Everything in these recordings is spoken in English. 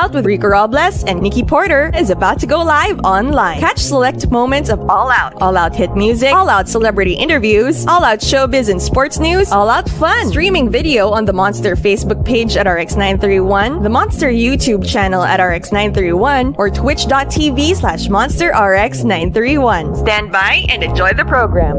Out with Rico Robles and Nikki Porter is about to go live online. Catch select moments of All Out hit music, All Out celebrity interviews, All Out showbiz and sports news, All Out fun. Streaming video on the Monster Facebook page at RX931, the Monster YouTube channel at RX931, or twitch.tv/Monster RX931. Stand by and enjoy the program.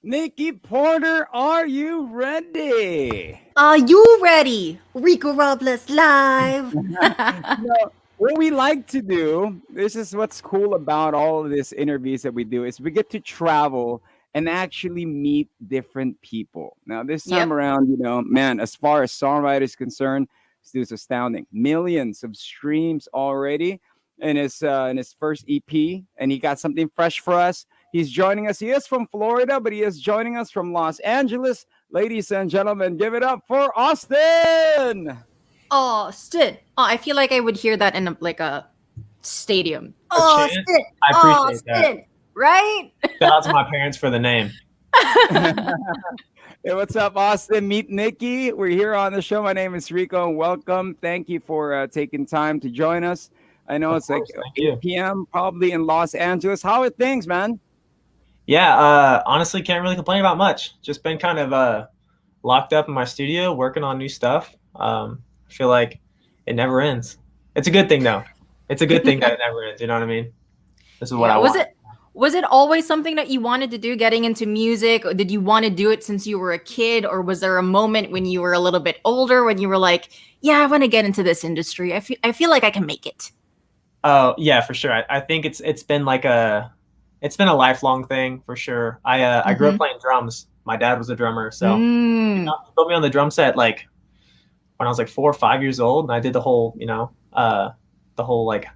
Nikki Porter, are you ready? Are you ready? Rico Robles live. What we like to do, this is what's cool about all of these interviews that we do, is we get to travel and actually meet different people. Now, this time around, man, as far as songwriter is concerned, this dude's astounding. Millions of streams already in his first EP, and he got something fresh for us. He's joining us. He is from Florida, but he is joining us from Los Angeles. Ladies and gentlemen, give it up for Austin. Austin. Oh, I feel like I would hear that in a stadium. Austin. I appreciate that. Right? Shout out to my parents for the name. Hey, what's up, Austin? Meet Nikki. We're here on the show. My name is Rico, and welcome. Thank you for taking time to join us. I know it's like 8 p.m. probably in Los Angeles. How are things, man? Yeah, honestly, can't really complain about much. Just been kind of locked up in my studio, working on new stuff. I feel like it never ends. It's a good thing, though. It's a good thing that it never ends. You know what I mean? This is what I want. Was it always something that you wanted to do, getting into music? Or did you want to do it since you were a kid? Or was there a moment when you were a little bit older when you were like, yeah, I want to get into this industry. I feel like I can make it. Oh, yeah, for sure. I think it's been a lifelong thing for sure. I grew up playing drums. My dad was a drummer, so he put me on the drum set like when I was like 4 or 5 years old, and I did the whole like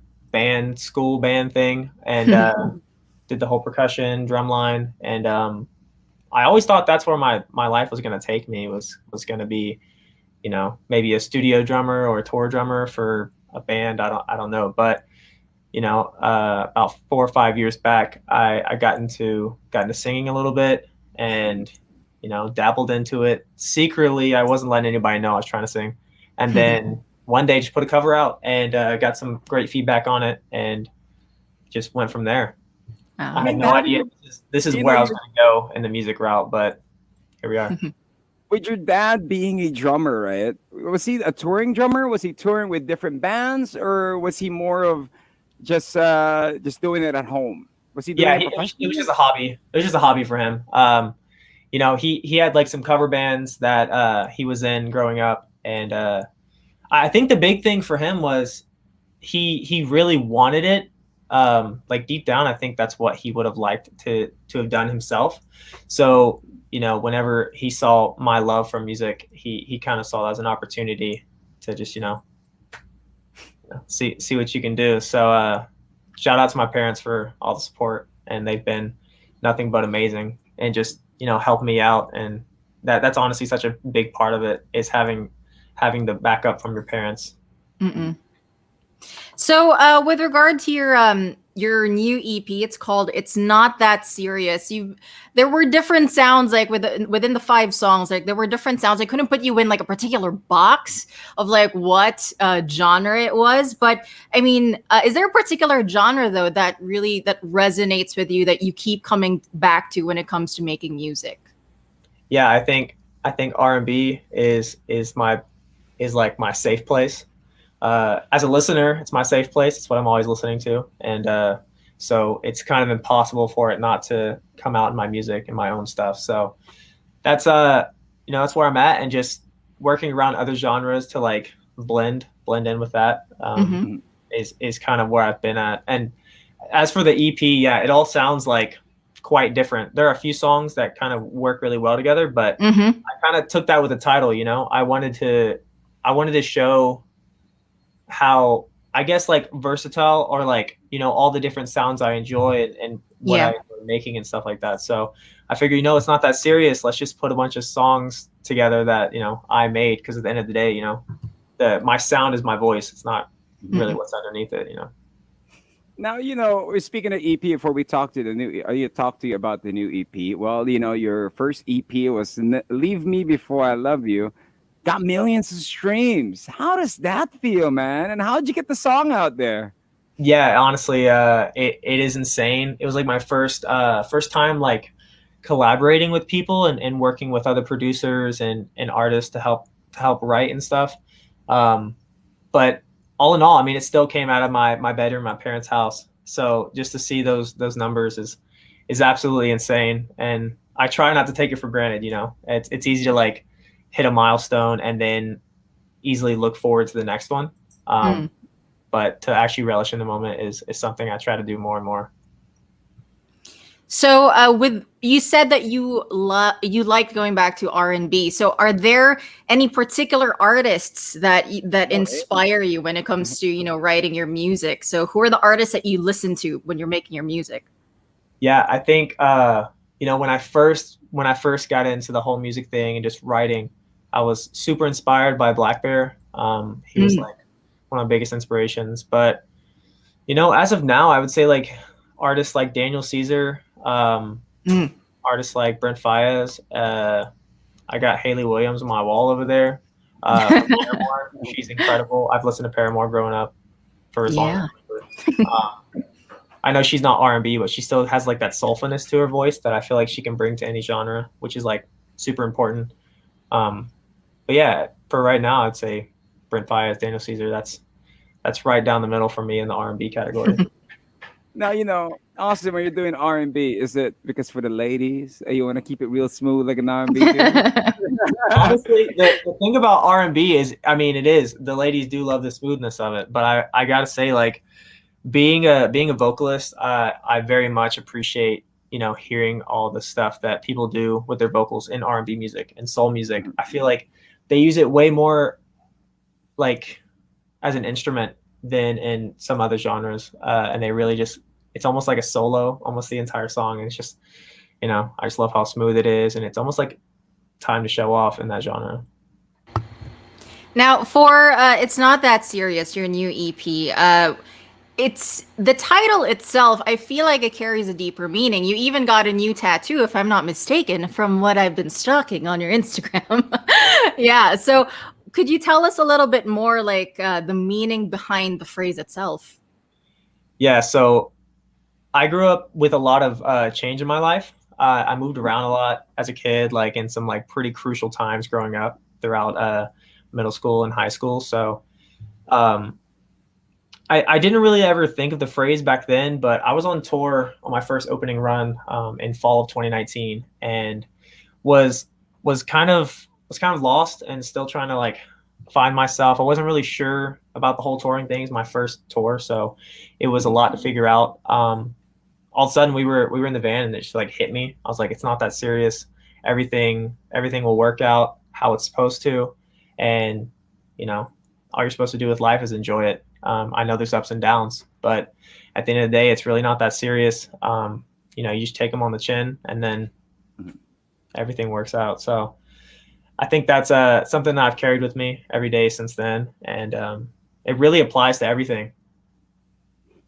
school band thing, and did the whole percussion, drum line, and I always thought that's where my life was going to take me, was going to be, maybe a studio drummer or a tour drummer for a band. I don't know, but about 4 or 5 years back, I got into singing a little bit, and dabbled into it secretly. I wasn't letting anybody know I was trying to sing, and then one day just put a cover out and got some great feedback on it, and just went from there. I had no idea this is where I was going to go in the music route, but here we are. With your dad being a drummer, right? Was he a touring drummer? Was he touring with different bands, or was he more of just doing it at home? Was he doing it professionally? It was just a hobby. It was just a hobby for him. He had like some cover bands that he was in growing up, and I think the big thing for him was he really wanted it. Like deep down, I think that's what he would have liked to have done himself. So whenever he saw my love for music, he kind of saw that as an opportunity to just see what you can do. So shout out to my parents for all the support, and they've been nothing but amazing, and just help me out. And that's honestly such a big part of it, is having the backup from your parents. So with regard to your new EP, it's called It's Not That Serious. There were different sounds, like within the 5 songs, like there were different sounds. I couldn't put you in like a particular box of like what genre it was, but I mean, is there a particular genre though that resonates with you, that you keep coming back to when it comes to making music? Yeah, I think R&B is like my safe place. As a listener, it's my safe place. It's what I'm always listening to. And so it's kind of impossible for it not to come out in my music and my own stuff. So that's that's where I'm at, and just working around other genres to like blend in with that is kind of where I've been at. And as for the EP, yeah, it all sounds like quite different. There are a few songs that kind of work really well together, but I kind of took that with the title. I wanted to show how, I guess, like versatile, or like all the different sounds I enjoy and what I enjoy making and stuff like that. So I figured, it's not that serious. Let's just put a bunch of songs together that I made, because at the end of the day, my sound is my voice. It's not really what's underneath it, you know. Now, we're speaking of EP before we talk to the new, you talk to you about the new EP. Well, your first EP was Leave Me Before I Love You, got millions of streams. How does that feel, man? And how did you get the song out there? Yeah, honestly, it is insane. It was like my first time like collaborating with people and working with other producers and artists to help write and stuff. But all in all, I mean, it still came out of my bedroom, my parents' house. So just to see those numbers is absolutely insane. And I try not to take it for granted. You know, it's easy to like hit a milestone and then easily look forward to the next one. But to actually relish in the moment is something I try to do more and more. So, with you said that you liked going back to R&B. So, are there any particular artists that inspire you when it comes to writing your music? So, who are the artists that you listen to when you're making your music? Yeah, I think when I first got into the whole music thing and just writing, I was super inspired by Black Bear. He was like one of my biggest inspirations. But as of now, I would say like artists like Daniel Caesar. Artists like Brent Faiyaz. I got Haley Williams on my wall over there. From Paramore. She's incredible. I've listened to Paramore growing up for as long as I remember. I know she's not R&B, but she still has like that soulfulness to her voice that I feel like she can bring to any genre, which is like super important. But yeah, for right now, I'd say Brent Faiyaz, Daniel Caesar. That's right down the middle for me in the R&B category. Now, Austin, when you're doing R&B, is it because for the ladies, you want to keep it real smooth like an R&B dude? Honestly, the thing about R&B is, I mean, it is. The ladies do love the smoothness of it. But I got to say, like, being a vocalist, I very much appreciate, hearing all the stuff that people do with their vocals in R&B music and soul music. I feel like they use it way more, like, as an instrument than in some other genres. And they really just, it's almost like a solo, almost the entire song. And it's just, I just love how smooth it is. And it's almost like time to show off in that genre. Now, for It's Not That Serious, your new EP, it's the title itself, I feel like it carries a deeper meaning. You even got a new tattoo, if I'm not mistaken, from what I've been stalking on your Instagram. Yeah, so could you tell us a little bit more, like the meaning behind the phrase itself? Yeah, so I grew up with a lot of change in my life. I moved around a lot as a kid, like in some like pretty crucial times growing up throughout middle school and high school. So I didn't really ever think of the phrase back then, but I was on tour on my first opening run in fall of 2019 and was kind of lost and still trying to like find myself. I wasn't really sure about the whole touring thing. It's my first tour, so it was a lot to figure out. All of a sudden we were in the van and it just like hit me. I was like, it's not that serious. Everything will work out how it's supposed to. And, all you're supposed to do with life is enjoy it. I know there's ups and downs, but at the end of the day, it's really not that serious. You just take them on the chin and then everything works out. So I think that's something that I've carried with me every day since then. And it really applies to everything.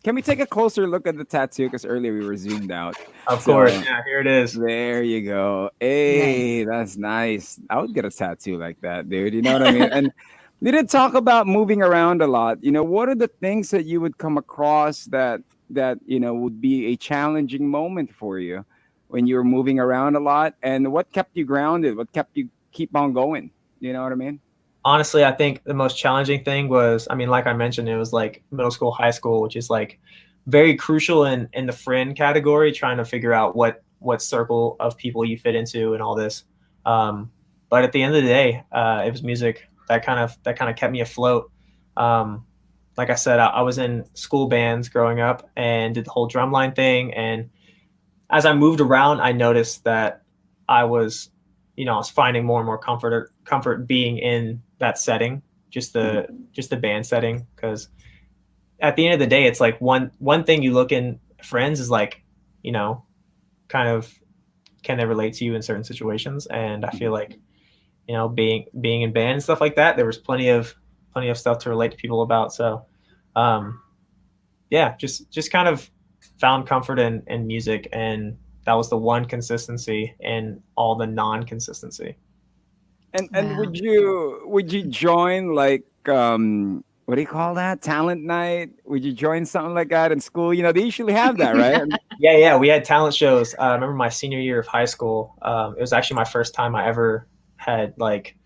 Can we take a closer look at the tattoo? Because earlier we were zoomed out. Of course. Yeah, here it is. There you go. Hey, that's nice. I would get a tattoo like that, dude. You know what I mean? And we did talk about moving around a lot. What are the things that you would come across that would be a challenging moment for you when you were moving around a lot? And what kept you grounded? What kept you keep on going? You know what I mean? Honestly, I think the most challenging thing was, I mean, like I mentioned, it was like middle school, high school, which is like very crucial in the friend category, trying to figure out what circle of people you fit into and all this. But at the end of the day, it was music that kind of kept me afloat. Like I said, I was in school bands growing up and did the whole drumline thing. And as I moved around, I noticed that I was finding more and more comfort being in that setting, just the band setting. Because at the end of the day, it's like one thing you look in friends is like, kind of, can they relate to you in certain situations? And I feel like, being in band and stuff like that, there was plenty of stuff to relate to people about. So Yeah, just kind of found comfort in music, and that was the one consistency in all the non-consistency. And Wow. would you join like what do you call that? Talent night? Would you join something like that in school? They usually have that, right? Yeah, we had talent shows. I remember my senior year of high school. It was actually my first time I ever had like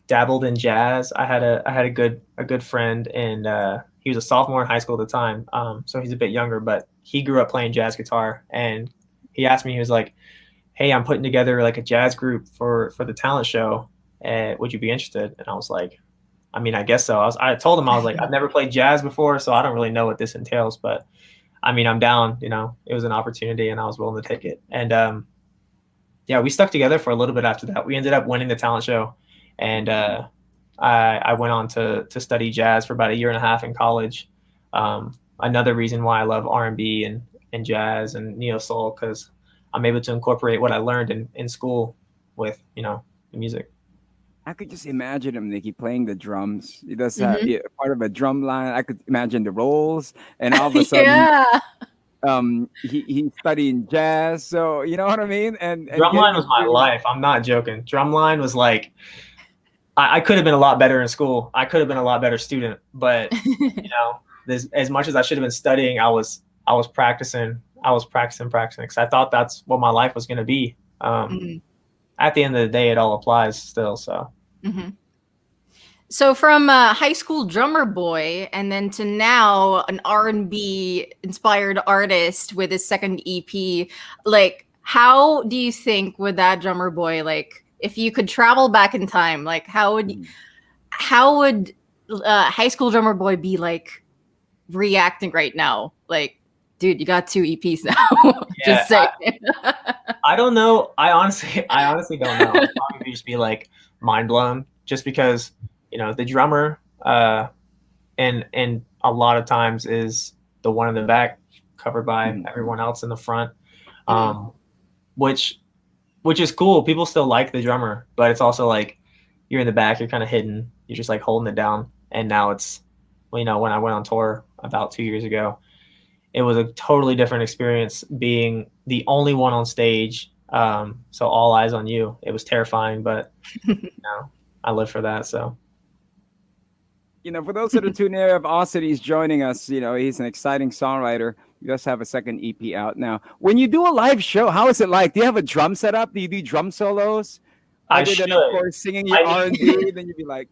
dabbled in jazz. I had a good friend, and he was a sophomore in high school at the time. So he's a bit younger, but he grew up playing jazz guitar, and he asked me, he was like, "Hey, I'm putting together like a jazz group for the talent show. Would you be interested?" And I was like, I mean, I guess so. I told him, I was like, I've never played jazz before, so I don't really know what this entails, but I mean, I'm down. It was an opportunity, and I was willing to take it. And yeah, we stuck together for a little bit after that. We ended up winning the talent show, and I went on to study jazz for about a year and a half in college. Another reason why I love R&B and jazz and neo soul, because I'm able to incorporate what I learned in school with the music. I could just imagine him, Nikki, playing the drums. He does have Mhm. part of a drum line. I could imagine the rolls, and all of a sudden, Yeah. he's studying jazz. So you know what I mean, and getting Drumline was to my see. life. I'm not joking. Drumline was like, I could have been a lot better in school. I could have been a lot better student, but as much as I should have been studying, I was practicing. I was practicing because I thought that's what my life was going to be. Mhm. At the end of the day, it all applies still. So Mhm. So from a high school drummer boy, and then to now an R&B inspired artist with his second EP, like how do you think would that drummer boy, like if you could travel back in time, like how would high school drummer boy be like reacting right now? Like, dude, you got two EPs now. yeah, Just say. I don't know. I honestly don't know. I'd probably just be like mind blown, just because the drummer, and a lot of times is the one in the back, covered by Mhm. everyone else in the front, um, which is cool. People still like the drummer, but it's also like you're in the back, you're kind of hidden, you're just like holding it down. And now it's, well, when I went on tour about 2 years ago, it was a totally different experience being the only one on stage. So all eyes on you. It was terrifying, but I live for that. So For those that are tuning in, if Austin is joining us, he's an exciting songwriter. He does have a second EP out now. When you do a live show, how is it like? Do you have a drum setup? Do you do drum solos? I Other than, of should. course, singing your I need R&B, then you'd be like,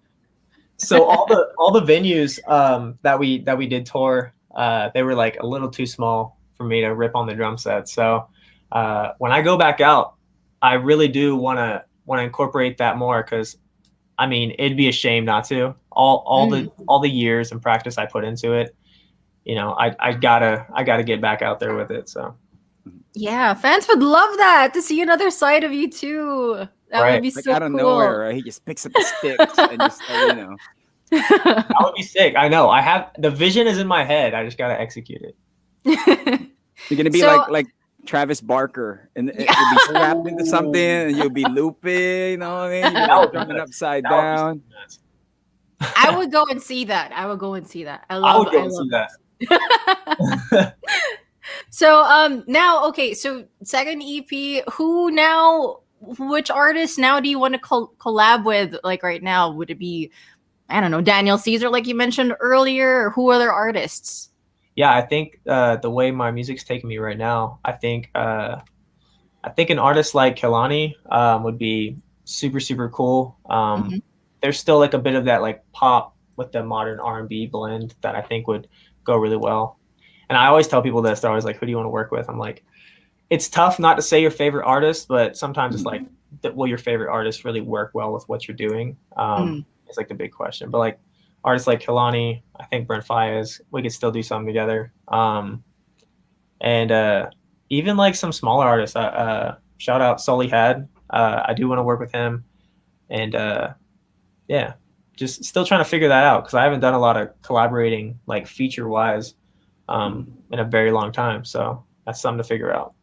so all the venues that we did tour, they were like a little too small for me to rip on the drum set. So when I go back out, I really do want to incorporate that more, because I mean, it'd be a shame not to. All the years and practice I put into it, I gotta get back out there with it. So Yeah, fans would love that, to see another side of you too. That would right, be like so out of nowhere, cool. right? He just picks up the sticks and just, that would be sick. I know. I have the vision is in my head. I just gotta execute it. you're gonna be So like Travis Barker, and yeah. you'll be strapped into something, and you'll be looping. You know what I mean? You'll be That like would be drumming nuts. upside That would be so down. nuts. I would go and see that. I would go and see that. I would go I and see love that. it. So now, okay, so second EP, which artist now do you want to collab with, like right now? Would it be, I don't know, Daniel Caesar, like you mentioned earlier, or who other artists? Yeah, I think the way my music's taking me right now, I think an artist like Kehlani would be super super cool. Mhm. There's still like a bit of that like pop with the modern R&B blend that I think would go really well. And I always tell people this. They're always like, "Who do you want to work with?" I'm like, it's tough not to say your favorite artist, but sometimes it's like, will your favorite artist really work well with what you're doing? Mm. It's like the big question. But like artists like Kehlani, I think Brent Faiyaz, we could still do something together. And even like some smaller artists. Shout out Sully Had. I do want to work with him, and yeah, just still trying to figure that out, because I haven't done a lot of collaborating like feature wise in a very long time. So that's something to figure out.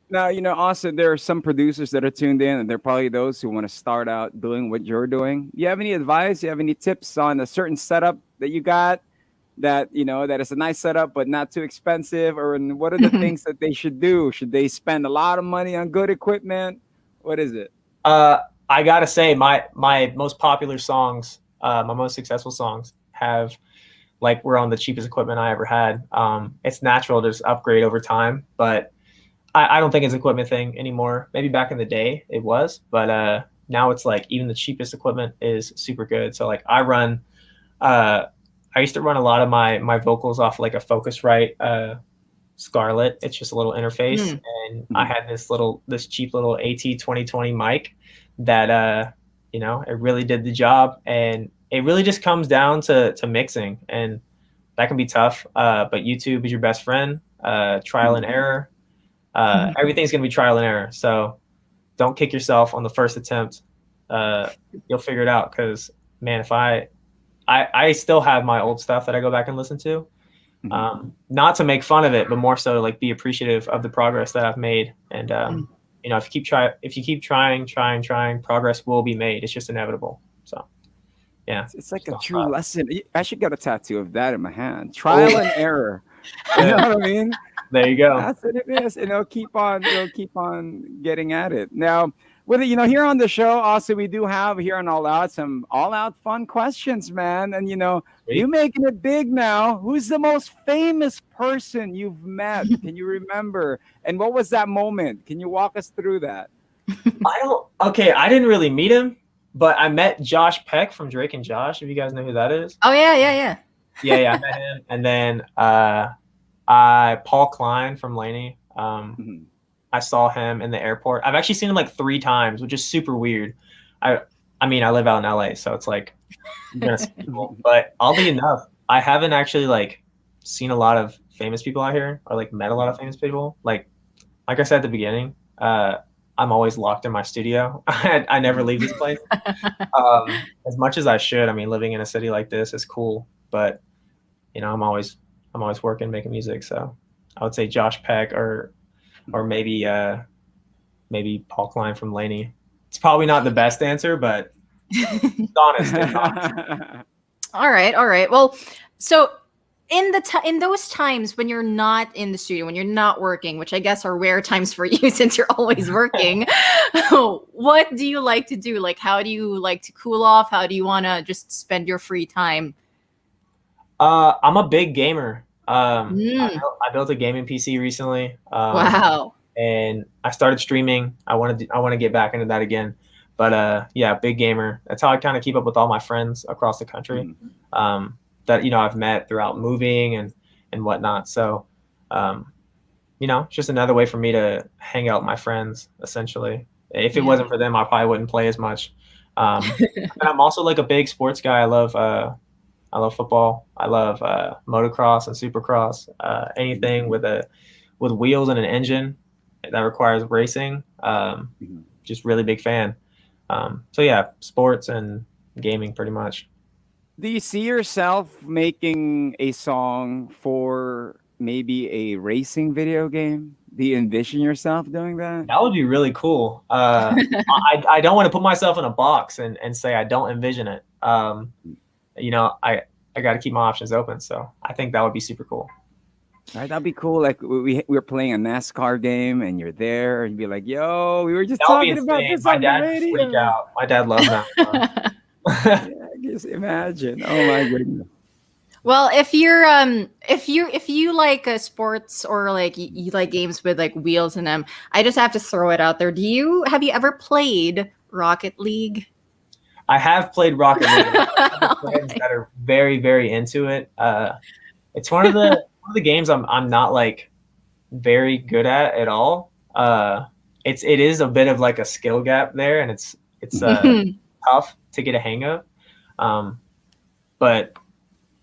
Now, also there are some producers that are tuned in, and they're probably those who want to start out doing what you're doing. Do you have any advice? Do you have any tips on a certain setup that you got that that is a nice setup but not too expensive? Or what are the things that they should do? Should they spend a lot of money on good equipment? What is it? I gotta say, my most popular songs, my most successful songs, have were on the cheapest equipment I ever had. It's natural to just upgrade over time, but I don't think it's an equipment thing anymore. Maybe back in the day it was, but now it's like even the cheapest equipment is super good. So like I used to run a lot of my vocals off like a Focusrite Scarlett. It's just a little interface, and I had this cheap little AT2020 mic that it really did the job, and it really just comes down to mixing, and that can be tough. But YouTube is your best friend. Trial and error. Everything's gonna be trial and error. So don't kick yourself on the first attempt. You'll figure it out. Because man, if I still have my old stuff that I go back and listen to. Not to make fun of it, but more so to like be appreciative of the progress that I've made. And if you keep trying, progress will be made. It's just inevitable. So yeah, it's like a true lesson. I should get a tattoo of that in my hand. Trial and error. You know what I mean? There you go. That's what it is. Keep on getting at it. Now, with it, here on the show, also we do have here on All Out some all out fun questions, man. And you making it big now. Who's the most famous person you've met? Can you remember? And what was that moment? Can you walk us through that? I didn't really meet him, but I met Josh Peck from Drake and Josh. If you guys know who that is. Oh yeah. Yeah, I met him. And then Paul Klein from Laney. I saw him in the airport. I've actually seen him like 3 times, which is super weird. I mean, I live out in LA, so it's like, but oddly enough, I haven't actually like seen a lot of famous people out here, or like met a lot of famous people. Like I said at the beginning, I'm always locked in my studio. I never leave this place. As much as I should. I mean, living in a city like this is cool, but I'm always working, making music. So I would say Josh Peck or maybe Paul Klein from Laney. It's probably not the best answer, but it's honest. All right. Well, so in those times when you're not in the studio, when you're not working, which I guess are rare times for you since you're always working, what do you like to do? Like, how do you like to cool off? How do you want to just spend your free time? I'm a big gamer. I built a gaming PC recently. Wow. And I started streaming. I want to get back into that again. But yeah, big gamer. That's how I kind of keep up with all my friends across the country that I've met throughout moving and whatnot. So it's just another way for me to hang out with my friends, essentially. If it wasn't for them, I probably wouldn't play as much. And I'm also like a big sports guy. I love football. I love motocross and supercross. Anything with wheels and an engine that requires racing. Just really big fan. So yeah, sports and gaming pretty much. Do you see yourself making a song for maybe a racing video game? Do you envision yourself doing that? That would be really cool. I don't want to put myself in a box and say I don't envision it. I got to keep my options open. So I think that would be super cool. Right, that'd be cool. Like we're playing a NASCAR game and you're there and you'd be like, yo, we were just talking about this on the radio. Freak out. My dad loves that. Yeah, just imagine. Oh my goodness. Well, if you like sports or like you like games with like wheels in them, I just have to throw it out there. Have you ever played Rocket League? I have played Rocket League. I have friends that are very, very into it. It's one of the games I'm not like very good at all. It is a bit of like a skill gap there, and it's tough to get a hang of. But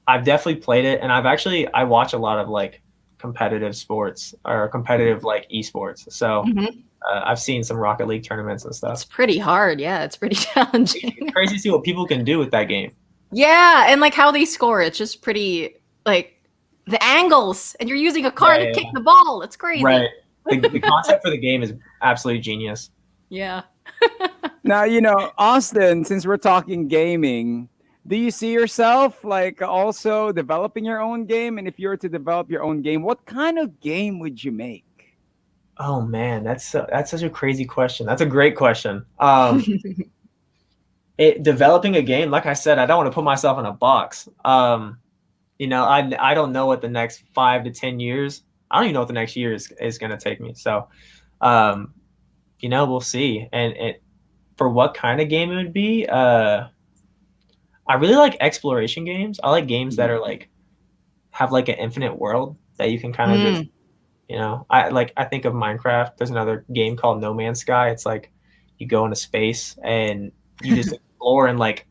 I've definitely played it, and I watch a lot of like competitive sports or competitive like esports. So I've seen some Rocket League tournaments and stuff. It's pretty hard. Yeah, it's pretty challenging. It's crazy to see what people can do with that game. Yeah, and like how they score. It's just pretty like the angles, and you're using a car to kick the ball. It's crazy. Right. The concept for the game is absolutely genius. Yeah. Now, Austin, since we're talking gaming, Do you see yourself like also developing your own game? And if you were to develop your own game, what kind of game would you make? Oh man, that's such a crazy question. That's a great question. Developing a game, like I said, I don't want to put myself in a box. I don't know what the next 5 to 10 years. I don't even know what the next year is going to take me. So, we'll see. And for what kind of game it would be, I really like exploration games. I like games that are like have like an infinite world that you can kind of just, I think of Minecraft. There's another game called No Man's Sky. It's like you go into space and you just explore and like,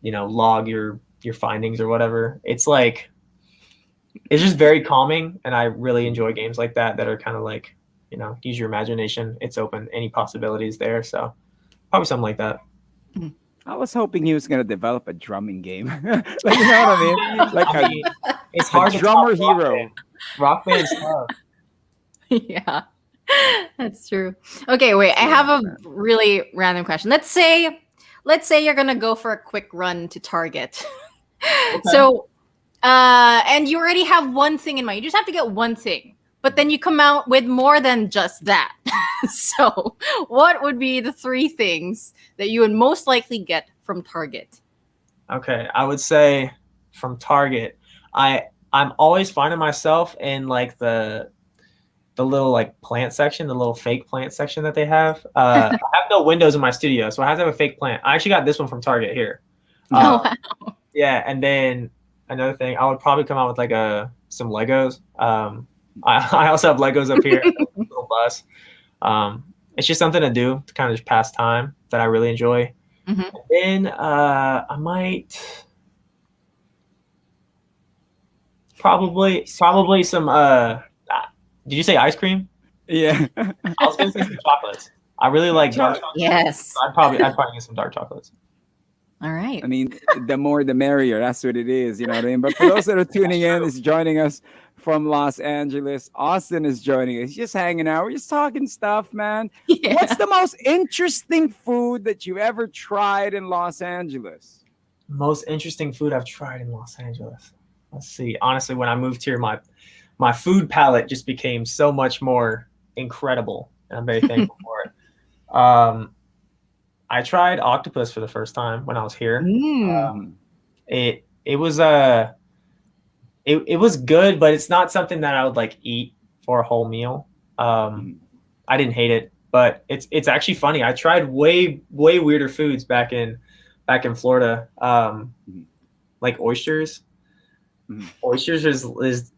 log your findings or whatever. It's like it's just very calming, and I really enjoy games like that are kind of like, use your imagination. It's open, any possibilities there. So probably something like that. I was hoping he was gonna develop a drumming game. Like, you know what I mean? Like it's hard a to drummer top hero. Rock band's tough. Yeah, that's true. Okay, wait. I have a really random question. Let's say you're gonna go for a quick run to Target. Okay. So, and you already have one thing in mind. You just have to get one thing, but then you come out with more than just that. So, what would be the 3 things that you would most likely get from Target? Okay, I would say from Target, I'm always finding myself in like the little like plant section, the little fake plant section that they have. I have no windows in my studio, so I have to have a fake plant. I actually got this one from Target here. Oh, wow. Yeah, and then another thing, I would probably come out with like some Legos. I also have Legos up here, a little bus. It's just something to do to kind of just pass time that I really enjoy. Mm-hmm. And then I might probably some did you say ice cream? Yeah. I was gonna say some chocolates. I really like dark chocolate. Yes. I'd probably get some dark chocolates. All right. I mean, the more the merrier. That's what it is. You know what I mean? But for those that are tuning in, is joining us from Los Angeles. Austin is joining us. He's just hanging out. We're just talking stuff, man. Yeah. What's the most interesting food that you ever tried in Los Angeles? Most interesting food I've tried in Los Angeles. Let's see. Honestly, when I moved here, my food palette just became so much more incredible, and I'm very thankful for it. I tried octopus for the first time when I was here. It was it was good, but it's not something that I would like eat for a whole meal. I didn't hate it, but it's actually funny. I tried way weirder foods back in Florida, like oysters. Oysters is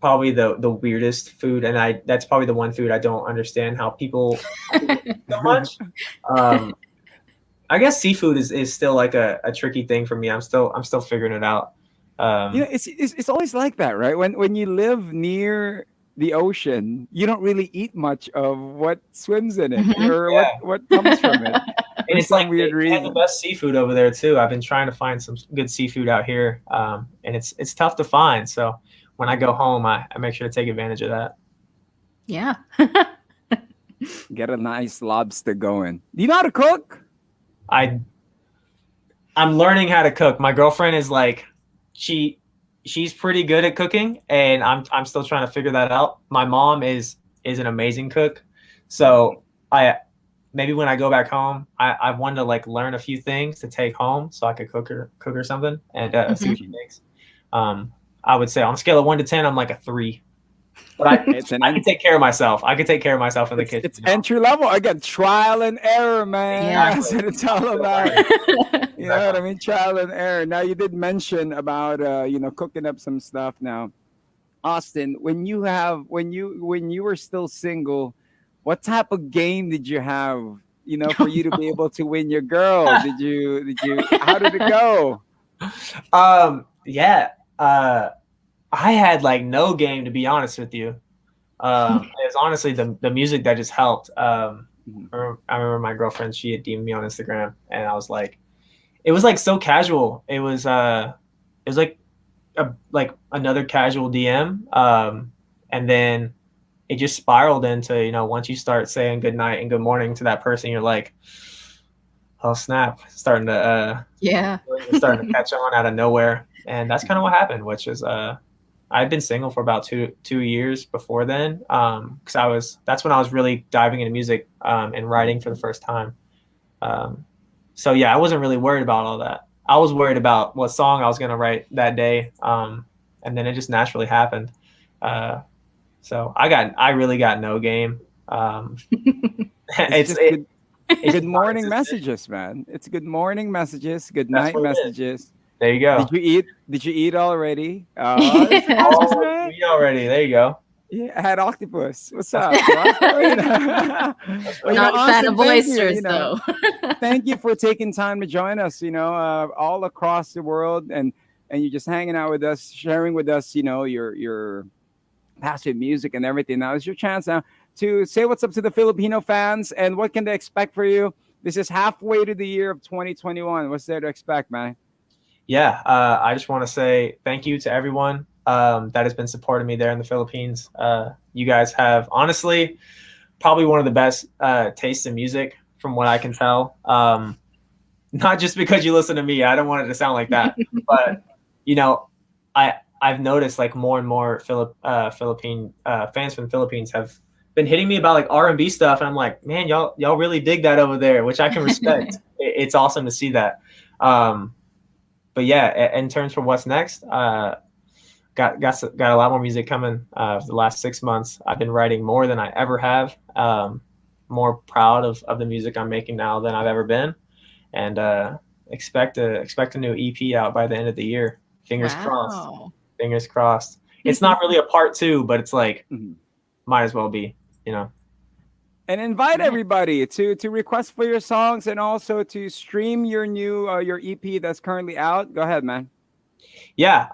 probably the weirdest food, and that's probably the one food I don't understand how people eat so much. I guess seafood is still like a tricky thing for me. I'm still figuring it out. It's always like that, right? When you live near the ocean, you don't really eat much of what swims in it or what comes from it. And it's like weird reason. They have the best seafood over there too. I've been trying to find some good seafood out here, and it's tough to find. So when I go home, I make sure to take advantage of that. Yeah. Get a nice lobster going. Do you know how to cook? I'm learning how to cook. My girlfriend is like, she's pretty good at cooking, and I'm still trying to figure that out. My mom is an amazing cook, so maybe when I go back home, I want to like learn a few things to take home so I could cook her something and see what she makes. I would say on a scale of 1 to 10, I'm like a 3. But I can take care of myself. I can take care of myself in the kitchen. It's entry level. Again, trial and error, man. Yeah. That's what it's all about. You know what I mean? Trial and error. Now, you did mention about cooking up some stuff. Now, Austin, when you were still single, what type of game did you have? For you to be able to win your girl. Did you? How did it go? I had like no game, to be honest with you. It was honestly the music that just helped. I remember my girlfriend, she had DM'd me on Instagram, and I was like, it was like so casual. It was like another casual DM. And then it just spiraled into, once you start saying good night and good morning to that person, you're like, oh snap, starting to starting to catch on out of nowhere. And that's kind of what happened, which is I'd been single for about two years before then, because that's when I was really diving into music and writing for the first time. So yeah, I wasn't really worried about all that. I was worried about what song I was gonna write that day, and then it just naturally happened. So I really got no game. It's good morning messages, man. It's good morning messages, good night messages. There you go. Did you eat already? Oh, we already. There you go. Yeah, I had octopus. What's up? Not a fan of oysters, though. Thank you for taking time to join us. All across the world, and you're just hanging out with us, sharing with us. Your passive music and everything. Now it's your chance now to say what's up to the Filipino fans and what can they expect for you. This is halfway to the year of 2021. What's there to expect, man? Yeah, I just want to say thank you to everyone that has been supporting me there in the Philippines. You guys have honestly probably one of the best tastes in music from what I can tell. Not just because you listen to me. I don't want it to sound like that. But, I've noticed like more and more Philippine fans from the Philippines have been hitting me about like R&B stuff. And I'm like, man, y'all really dig that over there, which I can respect. It's awesome to see that. But yeah, in terms of what's next, got a lot more music coming for the last 6 months. I've been writing more than I ever have. More proud of the music I'm making now than I've ever been, and expect a new EP out by the end of the year. Fingers crossed. Fingers crossed. It's not really a part 2, but it's like might as well be, And invite everybody to request for your songs and also to stream your new your EP that's currently out. Go ahead, man. Yeah.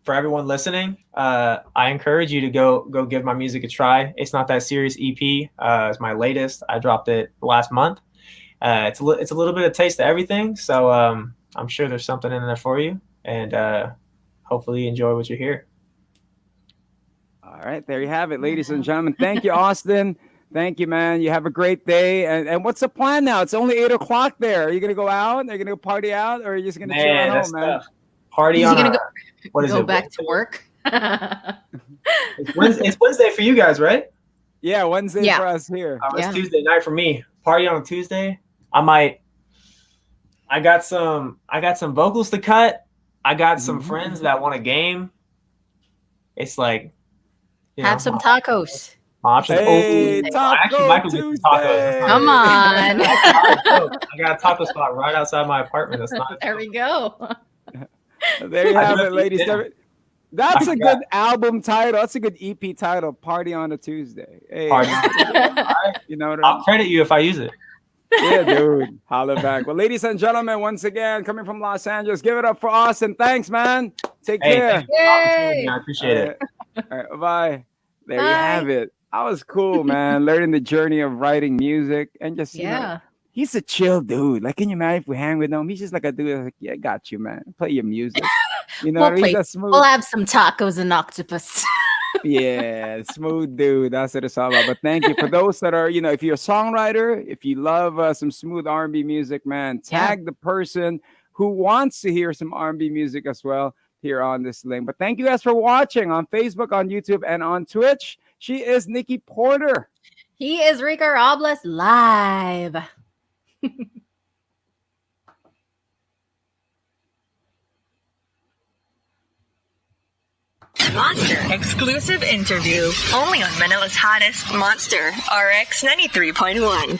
For everyone listening, I encourage you to go give my music a try. It's Not That Serious EP. It's my latest. I dropped it last month. It's a little bit of taste of everything. So I'm sure there's something in there for you, and hopefully you enjoy what you hear. All right, there you have it, ladies and gentlemen. Thank you, Austin. Thank you, man. You have a great day. And what's the plan now? It's only 8 o'clock there. Are you gonna go out? Are you gonna go party out, or are you just gonna chill at home, man? Tough. Party on. Go back to work. It's Wednesday for you guys, right? Yeah, Wednesday for us here. It's Tuesday night for me. Party on a Tuesday. I got some vocals to cut. I got some friends that want a game. It's like have some tacos. Hey, actually, Michael gets tacos. Come on. I got a taco spot right outside my apartment. That's not. There we go. There you have it, ladies. That's a good album title. That's a good EP title. Party on a Tuesday. Hey, you know what I mean? I'll credit you if I use it. Yeah, dude. Holla back. Well, ladies and gentlemen, once again, coming from Los Angeles, give it up for Austin. Thanks, man. Take care. I appreciate it. All right, bye. There you have it. That was cool, man. Learning the journey of writing music and just, you know, he's a chill dude. Like, can you imagine if we hang with him? He's just like a dude like, yeah, got you, man. Play your music. You know, we'll have some tacos and octopus. Yeah, smooth dude. That's what it's all about. But thank you for those that are, you know, if you're a songwriter, if you love some smooth R&B music, man, tag the person who wants to hear some R&B music as well here on this link. But thank you guys for watching on Facebook, on YouTube, and on Twitch. She is Nikki Porter. He is Rico Robles live. Monster exclusive interview only on Manila's hottest Monster RX93.1.